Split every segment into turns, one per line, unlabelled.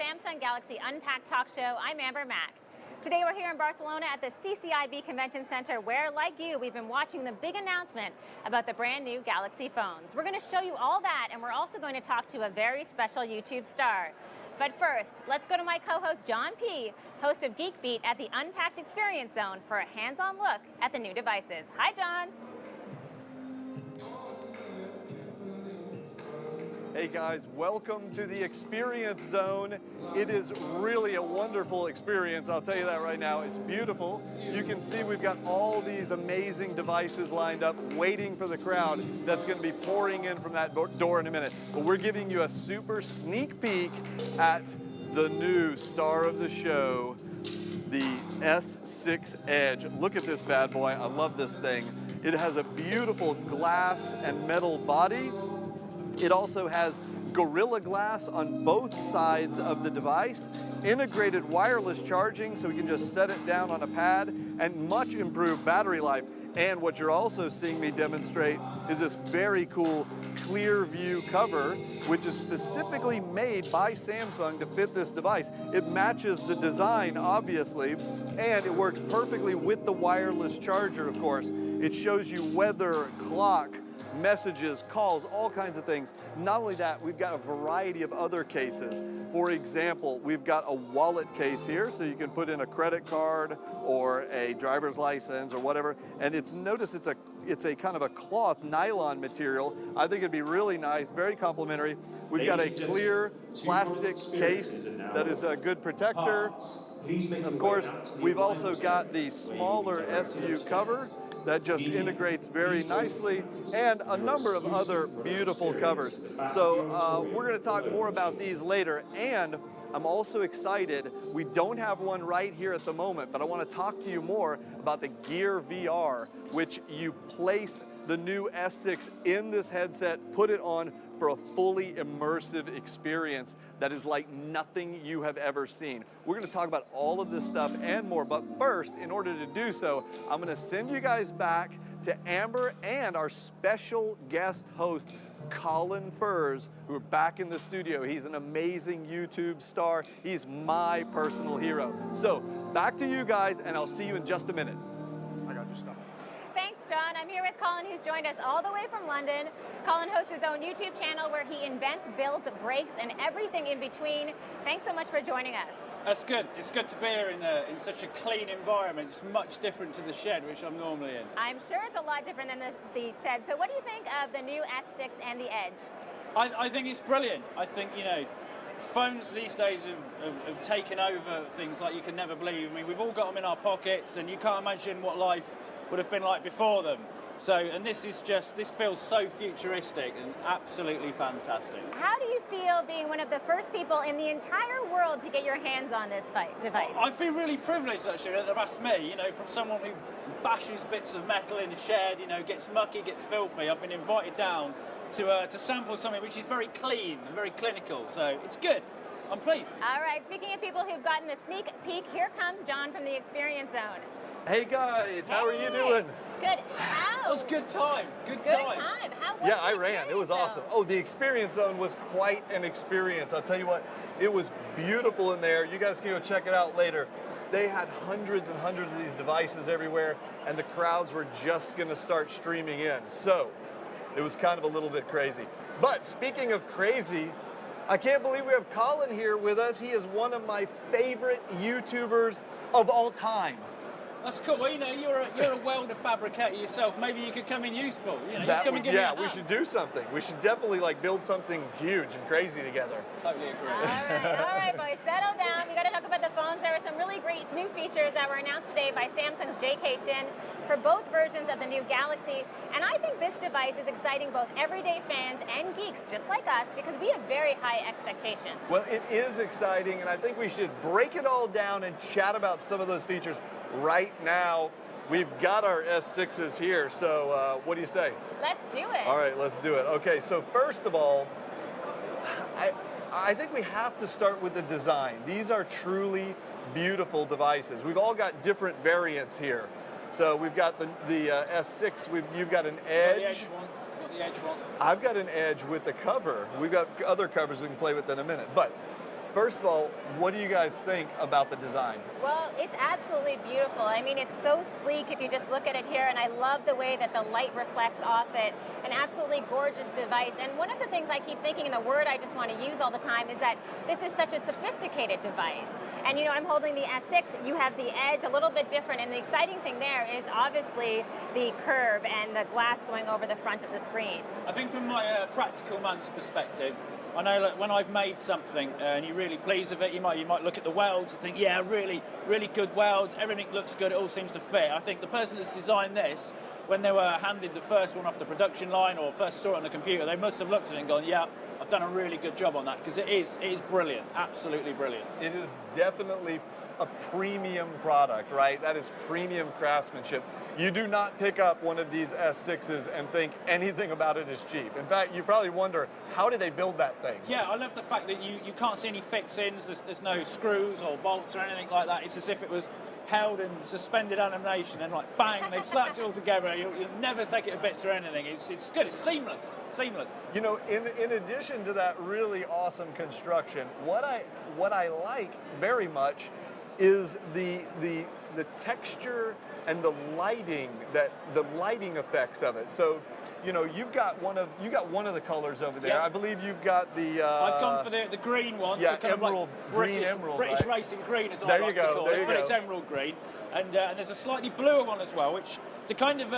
Samsung Galaxy Unpacked talk show. I'm Amber Mack. Today we're here in Barcelona at the CCIB Convention Center where, like you, we've been watching the big announcement about the brand new Galaxy phones. We're going to show you all that, and we're also going to talk to a very special YouTube star. But first, let's go to my co-host John P., host of Geek Beat at the Unpacked Experience Zone for a hands-on look at the new devices. Hi, John.
Hey guys, welcome to the Experience Zone. It is really a wonderful experience, I'll tell you that right now. It's beautiful. You can see we've got all these amazing devices lined up waiting for the crowd that's going to be pouring in from that door in a minute. But we're giving you a super sneak peek at the new star of the show, the S6 Edge. Look at this bad boy. I love this thing. It has a beautiful glass and metal body. It also has Gorilla Glass on both sides of the device, integrated wireless charging so we can just set it down on a pad, and much improved battery life. And what you're also seeing me demonstrate is this very cool clear view cover, which is specifically made by Samsung to fit this device. It matches the design, obviously, and it works perfectly with the wireless charger, of course. It shows you weather, clock, messages, calls, all kinds of things. Not only that, we've got a variety of other cases. For example, we've got a wallet case here, so you can put in a credit card or a driver's license or whatever. And notice it's a kind of a cloth nylon material. I think it'd be really nice, very complimentary. We've got a clear plastic case that is a good protector. Of course, we've also got the smaller S View cover that just integrates very nicely, and a number of other beautiful covers. So we're going to talk more about these later, and I'm also excited. We don't have one right here at the moment, but I want to talk to you more about the Gear VR, which you place the new S6 in this headset, put it on for a fully immersive experience that is like nothing you have ever seen. We're going to talk about all of this stuff and more, but first, in order to do so, I'm going to send you guys back to Amber and our special guest host, Colin Furze, who are back in the studio. He's an amazing YouTube star. He's my personal hero. So back to you guys, and I'll see you in just a minute. I got your stuff.
Thanks, John. I'm here with Colin, who's joined us all the way from London. Colin hosts his own YouTube channel where he invents, builds, breaks, and everything in between. Thanks so much for joining us.
That's good. It's good to be here in such a clean environment. It's much different to the shed, which I'm normally in.
I'm sure it's a lot different than the shed. So what do you think of the new S6 and the Edge?
I think it's brilliant. I think, you know, phones these days have taken over things like you can never believe. I mean, we've all got them in our pockets, and you can't imagine what life would have been like before them. So, and this feels so futuristic and absolutely fantastic.
How do you feel being one of the first people in the entire world to get your hands on this device?
I feel really privileged, actually, that they've asked me, you know, from someone who bashes bits of metal in the shed, you know, gets mucky, gets filthy. I've been invited down to sample something which is very clean and very clinical, so it's good. I'm pleased.
All right, speaking of people who've gotten the sneak peek, here comes John from the Experience Zone.
Hey guys, how are you doing?
Good. How?
It was a good time. Good time.
How was
Yeah, I ran. It was awesome. Oh, the Experience Zone was quite an experience. I'll tell you what, it was beautiful in there. You guys can go check it out later. They had hundreds and hundreds of these devices everywhere, and the crowds were just going to start streaming in. So it was kind of a little bit crazy. But speaking of crazy, I can't believe we have Colin here with us. He is one of my favorite YouTubers of all time.
That's cool. Well, you know, you're a welder fabricator yourself. Maybe you could come in useful. You know, you come and give me a hand.
We should do something. We should definitely like build something huge and crazy together.
Totally agree.
All right, boys, settle down. We got to talk about the phones. There were some really great new features that were announced today by Samsung's Jaycation for both versions of the new Galaxy. And I think this device is exciting both everyday fans and geeks just like us because we have very high expectations.
Well, it is exciting, and I think we should break it all down and chat about some of those features right now. We've got our S6s here, so what do you say?
Let's do it.
All right, let's do it. Okay, so first of all, I think we have to start with the design. These are truly beautiful devices. We've all got different variants here. So we've got the S6, you've got an Edge.
The Edge one.
I've got an Edge with the cover. We've got other covers we can play with in a minute. But First of all, what do you guys think about the design?
Well, it's absolutely beautiful. I mean, it's so sleek if you just look at it here, and I love the way that the light reflects off it. An absolutely gorgeous device. And one of the things I keep thinking, and the word I just want to use all the time, is that this is such a sophisticated device. And you know, I'm holding the S6, you have the Edge, a little bit different, and the exciting thing there is obviously the curve and the glass going over the front of the screen.
I think from my practical man's perspective, I know that when I've made something and you're really pleased with it, you might look at the welds and think, yeah, really, really good welds, everything looks good, it all seems to fit. I think the person that's designed this, when they were handed the first one off the production line or first saw it on the computer, they must have looked at it and gone, yeah, I've done a really good job on that, because it is brilliant, absolutely brilliant.
It is definitely a premium product, right? That is premium craftsmanship. You do not pick up one of these S6s and think anything about it is cheap. In fact, you probably wonder, how did they build that thing?
Yeah, I love the fact that you can't see any fixings, there's no screws or bolts or anything like that. It's as if it was held in suspended animation and like bang, they've slapped it all together. You'll never take it to bits or anything. It's good, it's seamless. You
know, in addition to that really awesome construction, what I like very much is the texture and the lighting effects of it. So, you know, you got one of the colors over there.
Yep.
I believe you've got the.
I've gone for the green one.
Yeah,
kind
emerald,
of like
green emerald.
British
right?
racing green, as I
there
like
you
to
go,
call
there
it,
you
but
go.
it's emerald green, and there's a slightly bluer one as well, which to kind of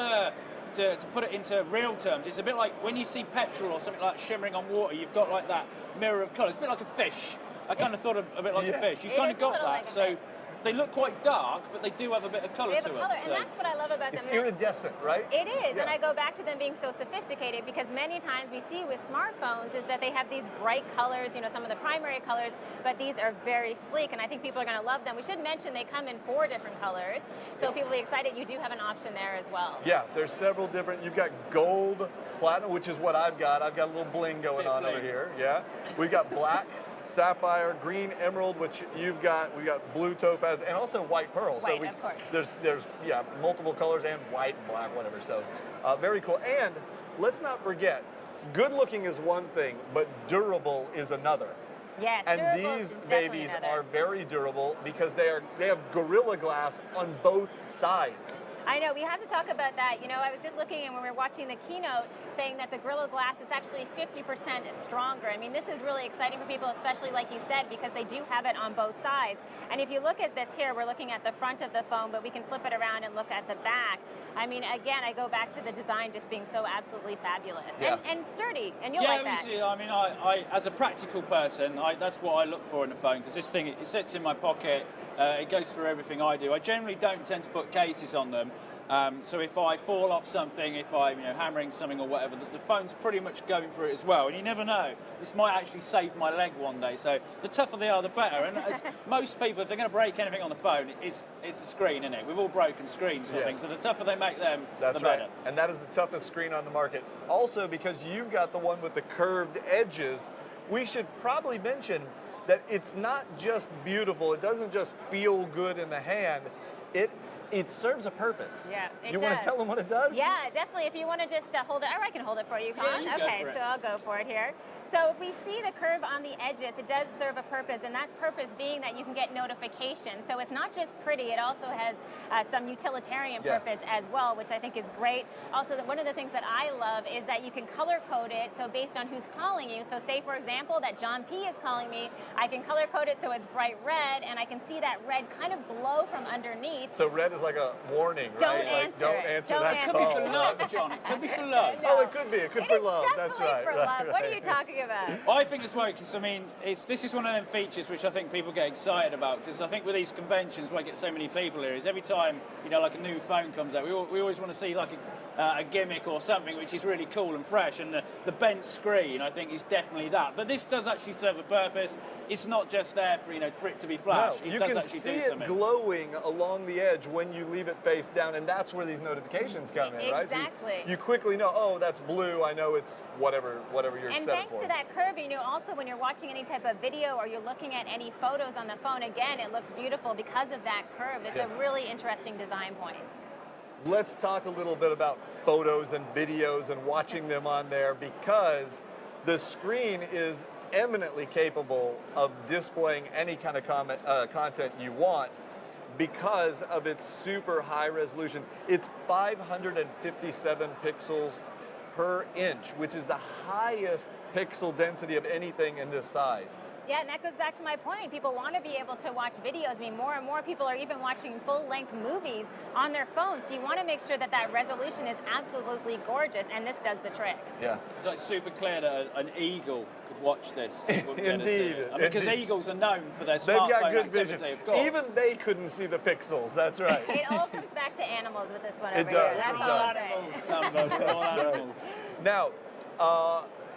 to put it into real terms, it's a bit like when you see petrol or something like shimmering on water. You've got like that mirror of colour. It's a bit like a fish. I kind of thought a bit like a fish. You've kind of got that.
Like
so they look quite dark, but they do have a bit of colour to them.
And that's what I love about them.
It's iridescent, right?
It is,
Yeah.
and I go back to them being so sophisticated because many times we see with smartphones is that they have these bright colors, you know, some of the primary colors, but these are very sleek, and I think people are going to love them. We should mention they come in 4 different colors, so people will be excited. You do have an option there as well.
Yeah, there's several different. You've got gold, platinum, which is what I've got. I've got a little bling going on over here. Yeah, we've got black, sapphire, green, emerald, which you've got. We've got blue topaz, and also white pearl.
White,
so
of course.
there's multiple colors and white and black, whatever. So very cool. And let's not forget, good looking is one thing, but durable is another.
Yes,
and
durable
these
is definitely
babies
another.
are very durable because they have Gorilla Glass on both sides.
I know, we have to talk about that. You know, I was just looking and when we were watching the keynote saying that the Gorilla Glass is actually 50% stronger. I mean, this is really exciting for people, especially like you said, because they do have it on both sides. And if you look at this here, we're looking at the front of the phone, but we can flip it around and look at the back. I mean, again, I go back to the design just being so absolutely fabulous and sturdy, and you'll like that.
Yeah, I mean, I as a practical person, that's what I look for in a phone, because this thing, it sits in my pocket, it goes through everything I do. I generally don't tend to put cases on them. So if I fall off something, if I'm hammering something or whatever, the phone's pretty much going through it as well. And you never know, this might actually save my leg one day. So the tougher they are, the better. And as most people, if they're going to break anything on the phone, it's the screen, isn't it? We've all broken screens, I think. So the tougher they make them, the better.
And that is the toughest screen on the market. Also, because you've got the one with the curved edges, we should probably mention that it's not just beautiful. It doesn't just feel good in the hand. It serves a purpose.
Yeah, it
You
does.
want to tell them what it does?
Yeah, definitely. If you want to just hold it, or I can hold it for you, Colin.
Yeah, you go
okay,
for it.
so I'll go for it here. So if we see the curve on the edges, it does serve a purpose, and that purpose being that you can get notifications. So it's not just pretty, it also has some utilitarian purpose as well, which I think is great. Also, one of the things that I love is that you can color code it, so based on who's calling you. So say, for example, that John P. is calling me, I can color code it so it's bright red, and I can see that red kind of glow from underneath.
So red is like a warning,
Don't
right?
answer
Don't
it.
answer
Don't
that
answer
call.
It could be for love, John. It could be for love.
Oh, it could be. It could be for love.
It's
That's
definitely
right.
for
right,
love. What are
right.
you talking about?
I think it's right, because I mean, this is one of them features which I think people get excited about, because I think with these conventions where I get so many people here is every time like a new phone comes out, we always want to see like a gimmick or something which is really cool and fresh, and the bent screen I think is definitely that. But this does actually serve a purpose. It's not just there for it to be flash.
No,
it
you
does
can
actually
see
do
it
something.
glowing along the edge when you leave it face down, and that's where these notifications come in, right?
Exactly.
So you quickly know, oh, that's blue. I know it's whatever you're
And
set
thanks
for.
to that curve, also when you're watching any type of video or you're looking at any photos on the phone, again, it looks beautiful because of that curve. It's a really interesting design point.
Let's talk a little bit about photos and videos and watching them on there, because the screen is eminently capable of displaying any kind of content you want because of its super high resolution. It's 557 pixels per inch, which is the highest pixel density of anything in this size.
Yeah, and that goes back to my point. People want to be able to watch videos. I mean, more and more people are even watching full-length movies on their phones. So you want to make sure that that resolution is absolutely gorgeous, and this does the trick.
Yeah.
So it's super clear that an eagle could watch this. And wouldn't be able to see
Indeed.
it. I mean, because eagles are known for their
They've got
smartphone
good
activity,
vision.
of course.
Even they couldn't see the pixels. That's right.
It all comes back to animals with this one
It
over
does,
here. That's
it
all
does.
I'm saying.
Animals, Samba, we're all animals.
Now,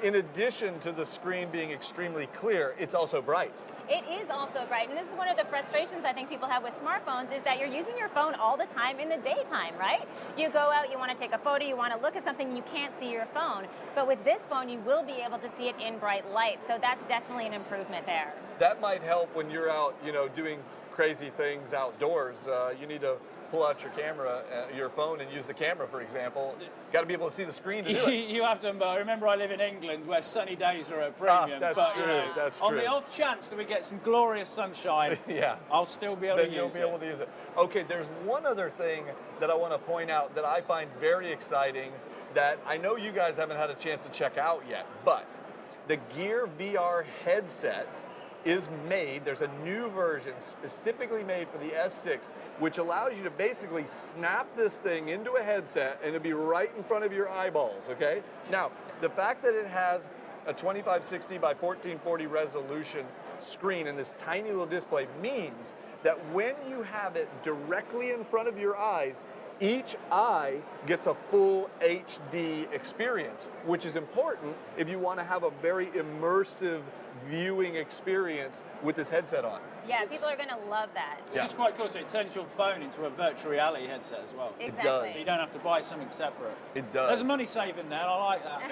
in addition to the screen being extremely clear, it's also bright.
It is also bright, and this is one of the frustrations I think people have with smartphones is that you're using your phone all the time in the daytime, right? You go out, you want to take a photo, you want to look at something, you can't see your phone. But with this phone, you will be able to see it in bright light, so that's definitely an improvement there.
That might help when you're out, doing crazy things outdoors. You need to pull out your camera, your phone, and use the camera, for example. Got to be able to see the screen to do it.
You have to, but remember I live in England where sunny days are a premium.
That's
but,
true, that's
on
true.
the off chance that we get some glorious sunshine,
Yeah.
I'll still be able
Then
to
you'll
use
be
it.
able to use it. Okay, there's one other thing that I want to point out that I find very exciting that I know you guys haven't had a chance to check out yet, but the Gear VR headset is made, there's a new version specifically made for the S6, which allows you to basically snap this thing into a headset and it'll be right in front of your eyeballs, okay? Now, the fact that it has a 2560 by 1440 resolution screen and this tiny little display means that when you have it directly in front of your eyes, each eye gets a full HD experience, which is important if you want to have a very immersive viewing experience with this headset on.
Yeah, people are going to love that.
Which is quite cool, so it turns your phone into a virtual reality headset as well.
Exactly.
So you don't have to buy something separate.
It does.
There's a money saving there, I like that.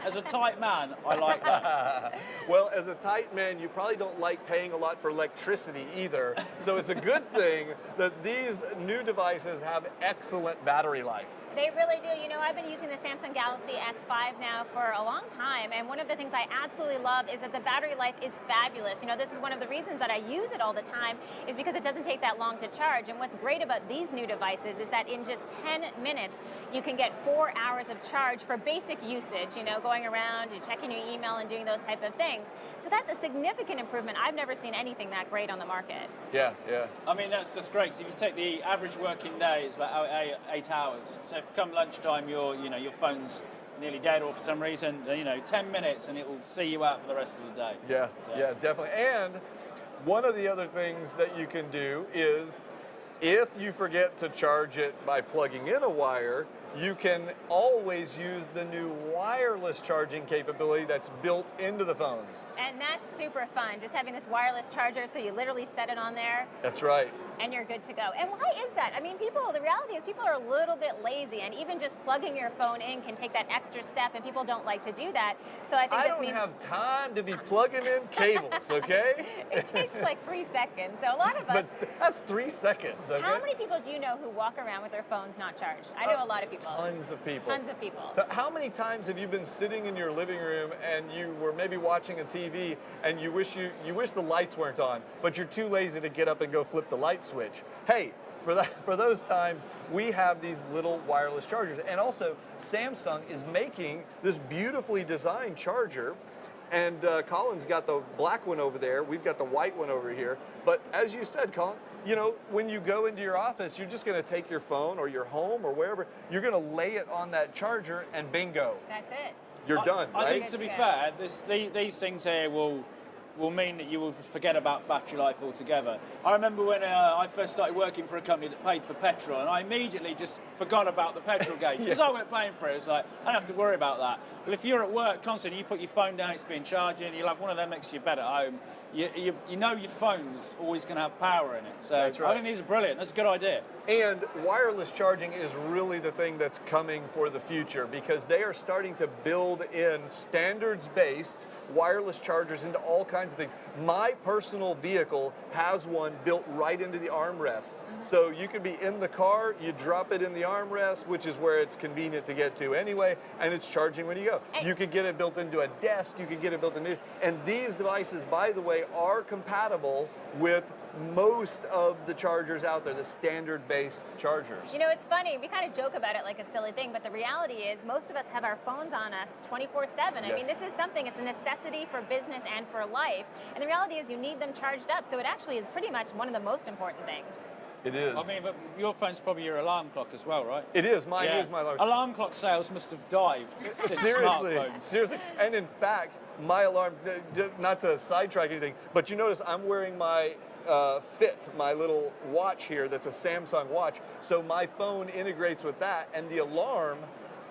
As a tight man, I like that.
Well, as a tight man, you probably don't like paying a lot for electricity either, so it's a good thing that these new devices have excellent battery life.
They really do. You know, I've been using the Samsung Galaxy S5 now for a long time, and one of the things I absolutely love is that the battery life is fabulous. You know, this is one of the reasons that I use it all the time is because it doesn't take that long to charge. And what's great about these new devices is that in just 10 minutes, you can get 4 hours of charge for basic usage, you know, going around and checking your email and doing those type of things. So that's a significant improvement. I've never seen anything that great on the market.
Yeah, yeah.
I mean, that's great, because if you take the average working day, it's about 8 hours. So if come lunchtime, your phone's nearly dead, or for some reason, 10 minutes and it will see you out for the rest of the day.
Yeah,
So.
yeah, definitely. And one of the other things that you can do is if you forget to charge it by plugging in a wire, you can always use the new wireless charging capability that's built into the phones.
And that's super fun, just having this wireless charger, so you literally set it on there
That's right.
and you're good to go. And why is that? I mean, the reality is people are a little bit lazy, and even just plugging your phone in can take that extra step, and people don't like to do that. So I think
I
this
don't
means
have time to be plugging in cables, okay?
it takes like 3 seconds. So a lot of us,
But that's 3 seconds, okay?
how many people do you know who walk around with their phones not charged? I know a lot of people.
Tons of people.
Tons of people.
So how many times have you been sitting in your living room and you were maybe watching a TV and you wish the lights weren't on, but you're too lazy to get up and go flip the light switch? Hey, for those times, we have these little wireless chargers. And also, Samsung is making this beautifully designed charger. And Colin's got the black one over there. We've got the white one over here. But as you said, Colin, when you go into your office, you're just going to take your phone or your home or wherever, you're going to lay it on that charger and bingo.
That's it.
You're done,
I
right?
think, to be fair, these things here will mean that you will forget about battery life altogether. I remember when I first started working for a company that paid for petrol, and I immediately just forgot about the petrol gauge because I weren't paying for it. It's like, I don't have to worry about that. Well, if you're at work constantly, you put your phone down, it's been charging, you'll have one of them next to your bed at home, you know your phone's always going to have power in it. So
That's right.
I think these are brilliant. That's a good idea.
And wireless charging is really the thing that's coming for the future, because they are starting to build in standards-based wireless chargers into all kinds of things. My personal vehicle has one built right into the armrest. So you could be in the car, you drop it in the armrest, which is where it's convenient to get to anyway, and it's charging when you go. You could get it built into a desk, you could get it built into, and these devices, by the way, are compatible with most of the chargers out there, the standard-based chargers.
You know, it's funny, we kind of joke about it like a silly thing, but the reality is most of us have our phones on us 24/7. I mean, this is something, it's a necessity for business and for life. And the reality is you need them charged up, so it actually is pretty much one of the most important things.
It is.
I mean, but your phone's probably your alarm clock as well, right?
It is. Mine is my alarm.
Alarm clock sales must have dived since
Seriously,
smartphones.
seriously. And in fact, my alarm, not to sidetrack anything, but you notice I'm wearing my Fit, my little watch here that's a Samsung watch. So my phone integrates with that, and the alarm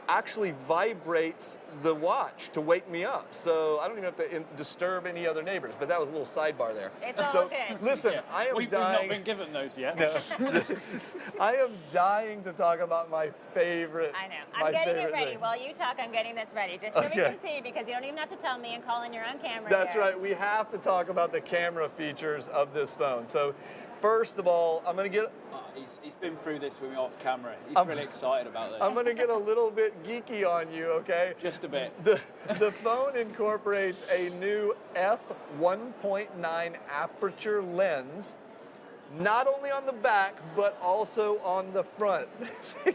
actually vibrates the watch to wake me up. So I don't even have to disturb any other neighbors, but that was a little sidebar there.
It's all
so,
good.
Listen, I am
We've
dying.
not been given those yet.
No. I am dying to talk about my favorite.
I know.
my
I'm getting it
favorite
ready.
thing.
While you talk, I'm getting this ready, just so we
Okay.
can see, because you don't even have to tell me and call in your own camera.
That's
here.
right. We have to talk about the camera features of this phone. So, first of all, I'm going to get.
He's been through this with me off camera. He's really excited about this.
I'm going to get a little bit geeky on you, okay?
Just a bit.
The phone incorporates a new f1.9 aperture lens, not only on the back, but also on the front.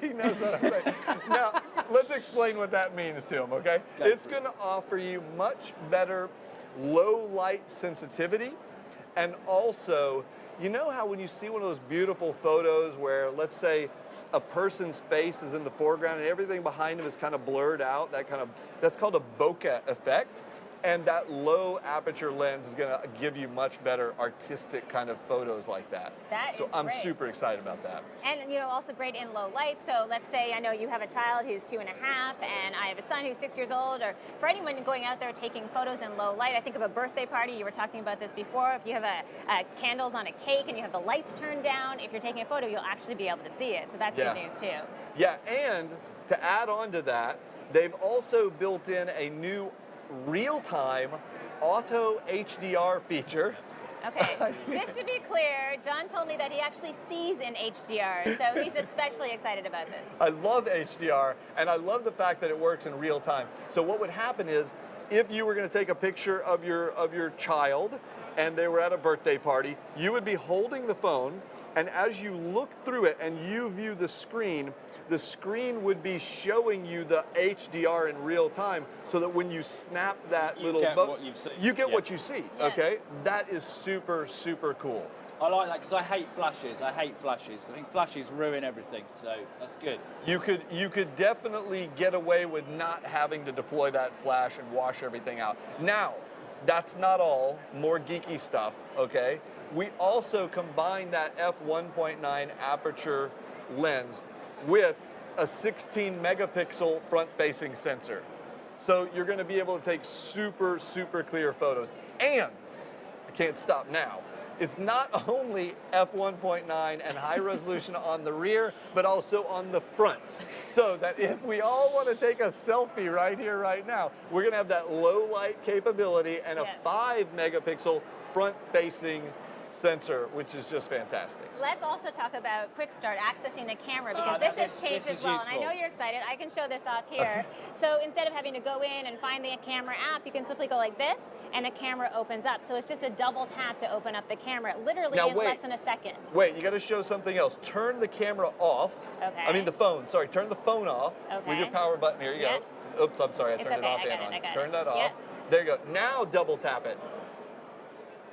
He knows what I'm saying. Now, let's explain what that means to him, okay? It's going to offer you much better low light sensitivity, and also, you know how when you see one of those beautiful photos where, let's say, a person's face is in the foreground and everything behind them is kind of blurred out, that's called a bokeh effect. And that low aperture lens is going to give you much better artistic kind of photos like that. So I'm
great.
super excited about that.
And, you know, also great in low light. So let's say I know you have a child who's 2.5, and I have a son who's 6 years old, or for anyone going out there taking photos in low light. I think of a birthday party. You were talking about this before. If you have candles on a cake and you have the lights turned down, if you're taking a photo, you'll actually be able to see it. So that's good news too.
Yeah, and to add on to that, they've also built in a new real-time auto HDR feature.
Okay, just to be clear, John told me that he actually sees in HDR, so he's especially excited about this.
I love HDR, and I love the fact that it works in real time. So what would happen is, if you were going to take a picture of your child and they were at a birthday party, you would be holding the phone, and as you look through it and you view the screen would be showing you the HDR in real time, so that when you snap that
You
little
get what you've seen.
you get
Yeah.
what you see.
Yeah.
Okay, that is super, super cool.
I like that because I hate flashes. I think flashes ruin everything, so that's good.
You could definitely get away with not having to deploy that flash and wash everything out. Now, that's not all. More geeky stuff, okay? We also combine that f1.9 aperture lens with a 16 megapixel front-facing sensor. So you're going to be able to take super, super clear photos. And I can't stop now. It's not only f1.9 and high resolution on the rear, but also on the front. So that if we all want to take a selfie right here, right now, we're going to have that low light capability and a 5 megapixel front-facing sensor, which is just fantastic.
Let's also talk about Quick Start, accessing the camera, because this has changed as well. And I know you're excited. I can show this off here. So instead of having to go in and find the camera app, you can simply go like this, and the camera opens up. So it's just a double tap to open up the camera, literally in less than a second.
Wait, you got to show something else. Turn the camera off.
Okay.
I mean the phone. Sorry, turn the phone off with your power button. Here you go. Oops, I'm sorry. I turned it off and on. Turn that off. There you go. Now double tap it.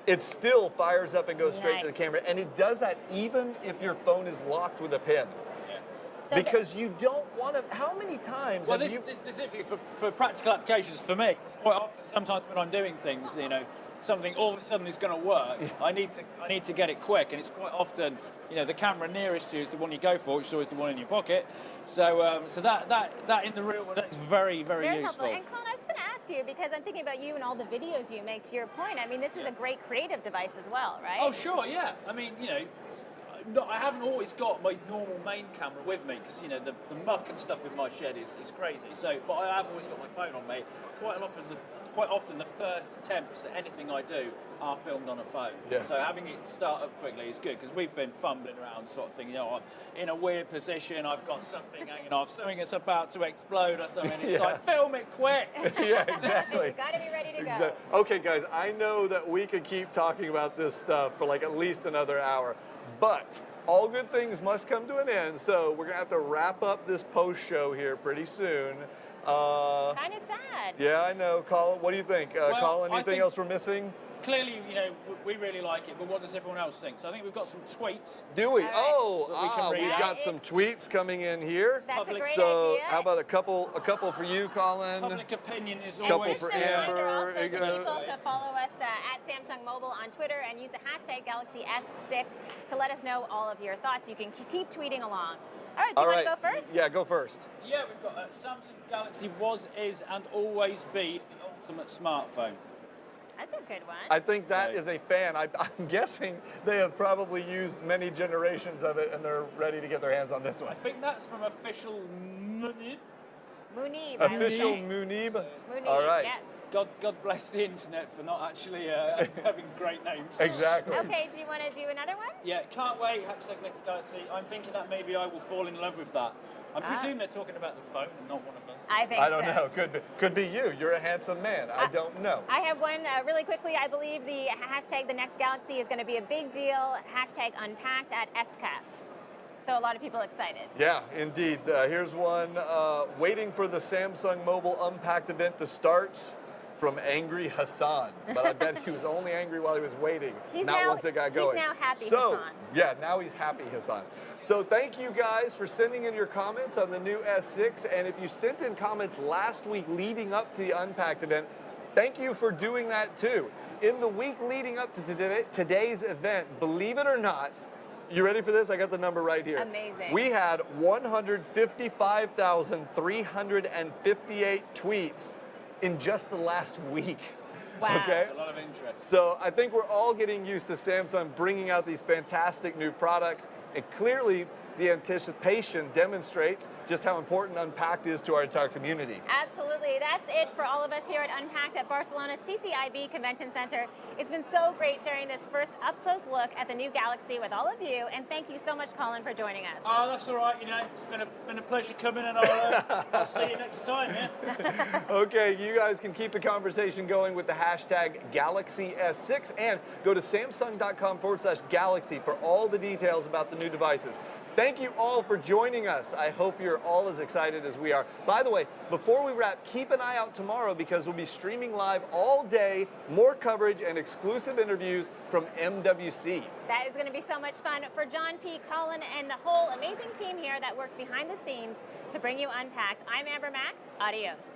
It still fires up and goes straight to the camera, and it does that even if your phone is locked with a pin. So because you don't want to. How many times?
Well, this specifically for practical applications for me. Quite often, sometimes when I'm doing things, you know, something all of a sudden is going to work. I need to get it quick, and it's quite often, you know, the camera nearest you is the one you go for, which is always the one in your pocket. So that in the real world is very, very useful.
Helpful. And Colin, I was going to ask ask you, because I'm thinking about you and all the videos you make, to your point. I mean, this is a great creative device as well, right?
Oh, sure, yeah. I mean, you know, I haven't always got my normal main camera with me because, you know, the muck and stuff in my shed is crazy. So, but I have always got my phone on me. Quite often the first attempts at anything I do are filmed on a phone.
Yeah.
So having it start up quickly is good because we've been fumbling around sort of thing. You know, I'm in a weird position, I've got something hanging off, something that's about to explode or something. It's like, film it quick.
Yeah, exactly.
You've got to be ready to go.
Exactly. Okay, guys, I know that we could keep talking about this stuff for like at least another hour, but all good things must come to an end, so we're gonna have to wrap up this post show here pretty soon.
Kind of sad.
Yeah, I know. Colin, what do you think?
Well,
Colin,
I
anything
think-
else we're missing?
Clearly, you know, we really like it, but what does everyone else think? So I think we've got some tweets.
Do we?
All right.
Oh,
That we can read
we've
out.
got some tweets coming in here.
That's
Public-
a great
So
idea.
how about a couple for you, Colin?
Public opinion is
Couple
always
for
Just a reminder
Amber,
also to
Igor.
people to follow us at Samsung Mobile on Twitter and use the hashtag Galaxy S6 to let us know all of your thoughts. You can keep tweeting along. All right, do you want to go first?
Yeah, go first.
Yeah, we've got Samsung Galaxy was, is, and always be the ultimate smartphone.
That's a good one.
I think that
So-
is a fan. I'm guessing they have probably used many generations of it and they're ready to get their hands on this
I
one.
think that's from official Munib.
Munib. I would
Official
say.
Munib.
Munib,
All right.
yeah.
God bless the internet for not actually having great names.
Exactly.
Okay, do you want to do another one?
Yeah, can't wait. Hashtag next Galaxy. I'm thinking that maybe I will fall in love with that. I presume they're talking about the phone and not one of us.
I think
I don't
so.
know. Could be you. You're a handsome man. I don't know.
I have one really quickly. I believe the hashtag the next Galaxy is going to be a big deal. Hashtag Unpacked at SCAF. So a lot of people excited.
Yeah, indeed. Here's one. Waiting for the Samsung Mobile Unpacked event to start from Angry Hassan. But I bet he was only angry while he was waiting,
He's
not
now-
once it got
he's
going.
now happy
so,
Hassan.
Yeah, now he's happy Hassan. So thank you guys for sending in your comments on the new S6. And if you sent in comments last week leading up to the Unpacked event, thank you for doing that too. In the week leading up to today's event, believe it or not, you ready for this? I got the number right here.
Amazing.
We had 155,358 tweets in just the last week.
Wow.
Okay.
There's a lot of interest.
So I think we're all getting used to Samsung bringing out these fantastic new products, and clearly the anticipation demonstrates just how important Unpacked is to our entire community.
Absolutely. That's it for all of us here at Unpacked at Barcelona's CCIB Convention Center. It's been so great sharing this first up-close look at the new Galaxy with all of you, and thank you so much, Colin, for joining us.
Oh, that's all right. You know, it's been a pleasure coming, and I'll see you next time. Yeah.
Okay, you guys can keep the conversation going with the hashtag GalaxyS6 and go to samsung.com/Galaxy for all the details about the new devices. Thank you all for joining us. I hope you're all as excited as we are. By the way, before we wrap, keep an eye out tomorrow because we'll be streaming live all day, more coverage and exclusive interviews from MWC.
That is going to be so much fun. For John P., Colin, and the whole amazing team here that worked behind the scenes to bring you Unpacked, I'm Amber Mack. Adios.